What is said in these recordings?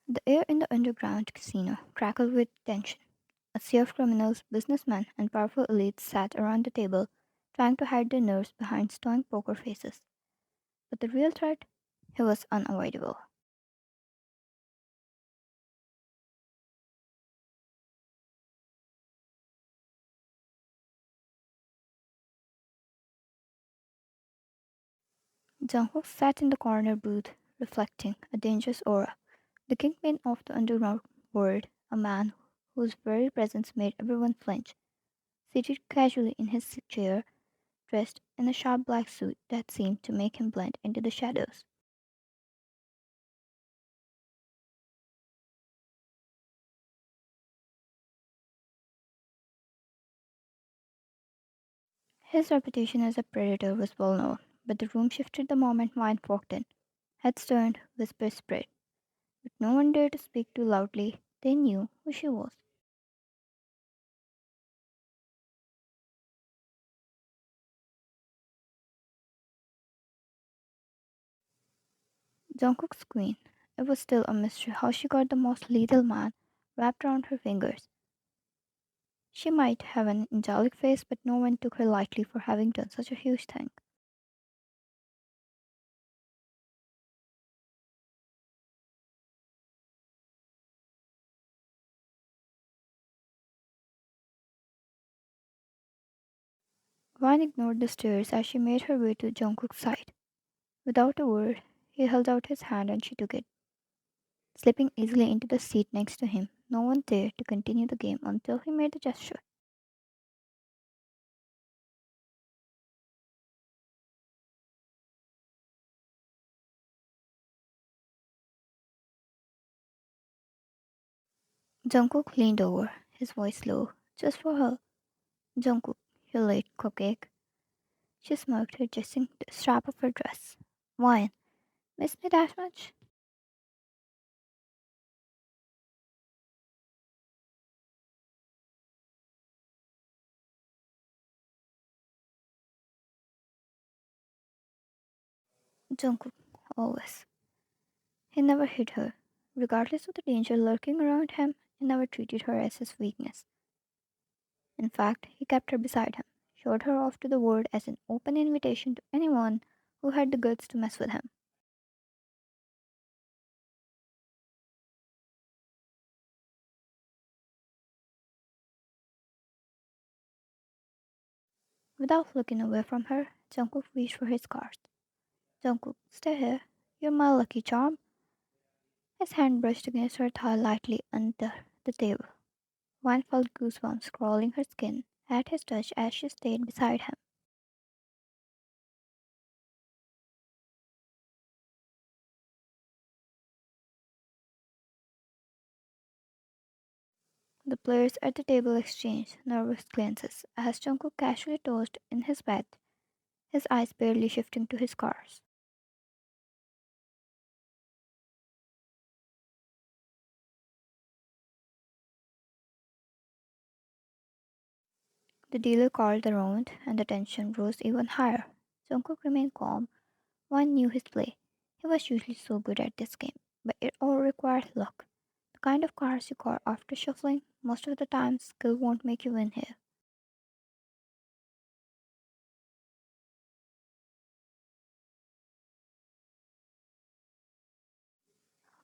The air in the underground casino crackled with tension. A sea of criminals, businessmen, and powerful elites sat around the table, trying to hide their nerves behind stone poker faces. But the real threat? He was unavoidable. Jungkook sat in the corner booth, reflecting a dangerous aura. The kingpin of the underground world, a man whose very presence made everyone flinch, seated casually in his chair, dressed in a sharp black suit that seemed to make him blend into the shadows. His reputation as a predator was well known, but the room shifted the moment Wine walked in. Heads turned, whispers spread, but no one dared to speak too loudly. They knew who she was. Jungkook's queen. It was still a mystery how she got the most lethal man wrapped around her fingers. She might have an angelic face, but no one took her lightly for having done such a huge thing. Vine ignored the stares as she made her way to Jungkook's side. Without a word, he held out his hand and she took it, slipping easily into the seat next to him. No one dared to continue the game until he made the gesture. Jungkook leaned over, his voice low. Just for her. Jungkook, you late cupcake. She smirked, adjusting the strap of her dress. Wine, miss me that much? Jungkook, always. He never hit her. Regardless of the danger lurking around him, he never treated her as his weakness. In fact, he kept her beside him, showed her off to the world as an open invitation to anyone who had the guts to mess with him. Without looking away from her, Jungkook reached for his cards. Jungkook, stay here. You're my lucky charm. His hand brushed against her thigh lightly under the table. One felt goosebumps crawling her skin at his touch as she stayed beside him. The players at the table exchanged nervous glances as Jungkook casually tossed in his bed, his eyes barely shifting to his cards. The dealer called the round, and the tension rose even higher. Jungkook remained calm. One knew his play. He was usually so good at this game, but it all required luck. The kind of cards you call after shuffling, most of the time skill won't make you win here.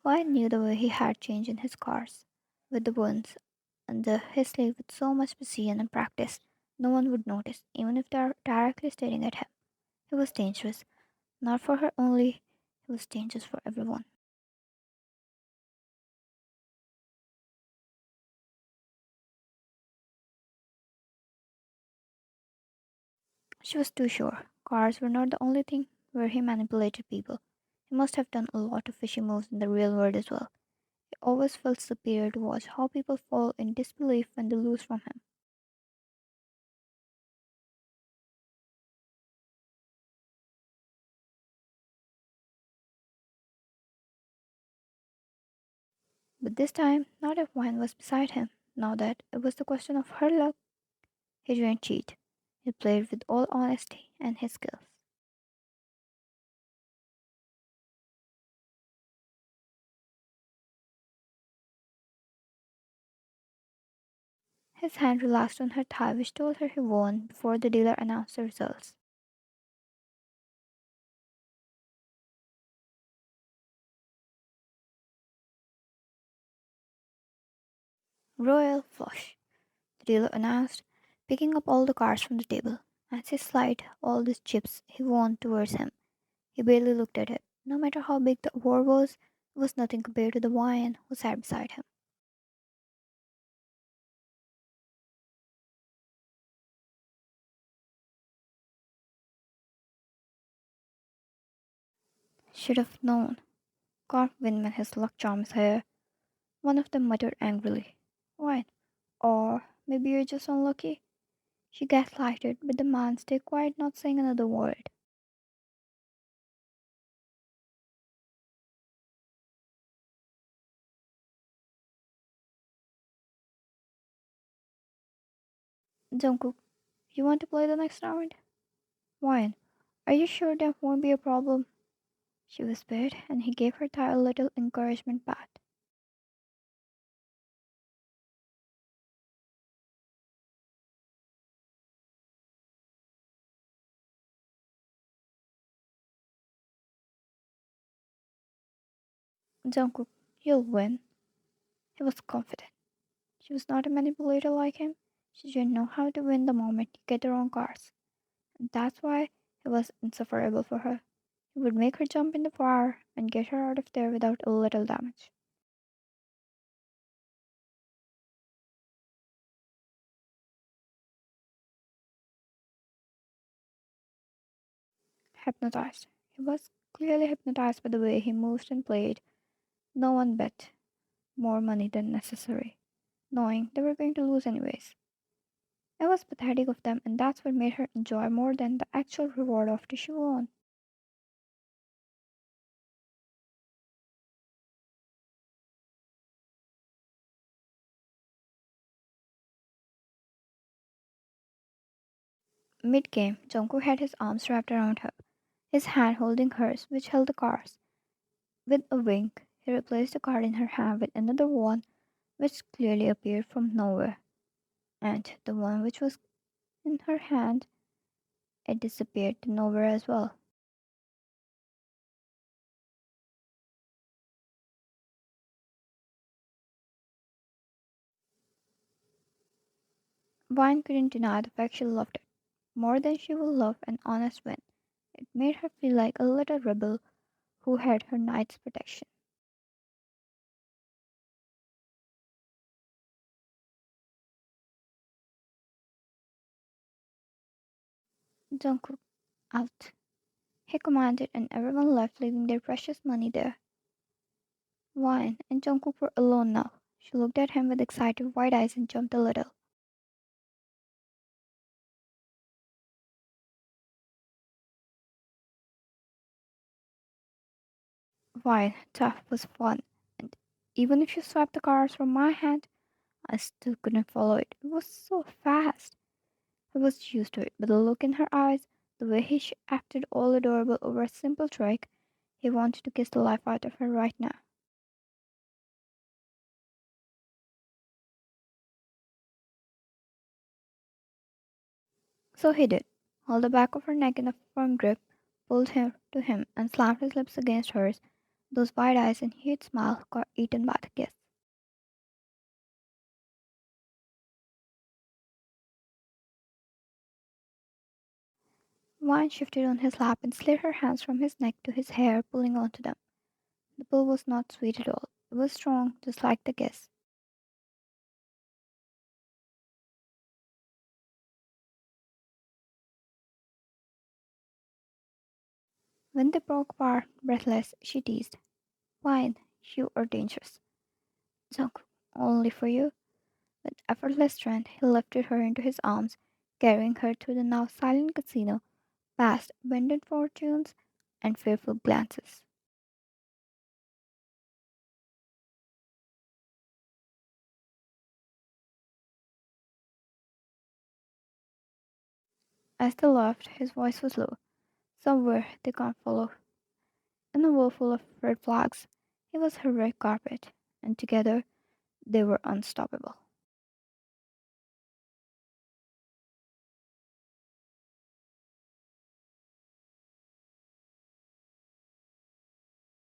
Wyatt knew the way he had changed in his cards, with the buns under his sleeve with so much precision and practice. No one would notice, even if they are directly staring at him. He was dangerous, not for her only, he was dangerous for everyone. She was too sure. Cards were not the only thing where he manipulated people. He must have done a lot of fishy moves in the real world as well. It always felt superior to watch how people fall in disbelief when they lose from him. But this time, not if wine was beside him. Now that it was the question of her luck, he didn't cheat. He played with all honesty and his skills. His hand relaxed on her thigh, which told her he won before the dealer announced the results. Royal flush, the dealer announced, picking up all the cards from the table. As he slid all the chips he won towards him, he barely looked at it. No matter how big the award was, it was nothing compared to the lion who sat beside him. Should have known. Carp Windman his luck charms here. One of them muttered angrily. Right. Or maybe you're just unlucky. She gaslighted, but the man stayed quiet, not saying another word. Jungkook, you want to play the next round? Wine, are you sure that won't be a problem? She whispered, and he gave her thigh a little encouragement pat. Jungkook, you'll win. He was confident. She was not a manipulator like him. She didn't know how to win the moment you get the wrong cards. And that's why he was insufferable for her. He would make her jump in the fire and get her out of there without a little damage. Hypnotized. He was clearly hypnotized by the way he moved and played. No one bet more money than necessary, knowing they were going to lose anyways. It was pathetic of them, and that's what made her enjoy more than the actual reward after she won. Mid game, Jungkook had his arms wrapped around her, his hand holding hers, which held the cards. With a wink, he replaced the card in her hand with another one, which clearly appeared from nowhere, and the one which was in her hand, it disappeared to nowhere as well. Vine couldn't deny the fact she loved it more than she would love an honest win. It made her feel like a little rebel who had her knight's protection. Jungkook out, he commanded, and everyone left, leaving their precious money there. Vine and Jungkook were alone now. She looked at him with excited wide eyes and jumped a little. Vine, tough was fun, and even if you swept the cards from my hand, I still couldn't follow it. It was so fast. I was used to it, but the look in her eyes, the way he acted all adorable over a simple trick, he wanted to kiss the life out of her right now. So he did, held the back of her neck in a firm grip, pulled her to him, and slammed his lips against hers. Those wide eyes and huge smile got eaten by the kiss. Wine shifted on his lap and slid her hands from his neck to his hair, pulling onto them. The pull was not sweet at all. It was strong, just like the kiss. When they broke apart, breathless, she teased, Wine, you are dangerous. Junk, only for you. With effortless strength, he lifted her into his arms, carrying her through the now silent casino, past abandoned fortunes and fearful glances. As they left, his voice was low. Somewhere they can't follow. In a world full of red flags, he was her red carpet, and together they were unstoppable.